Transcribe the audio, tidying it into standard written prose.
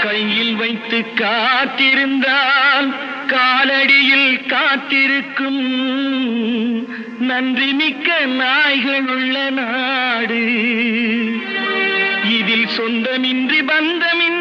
கையில் வைத்து காத்திருந்தால் காலடியில் காத்திருக்கும் நன்றி மிக்க நாய்கள் உள்ள நாடு. இதில் சொந்தமின்றி பந்தமின்றி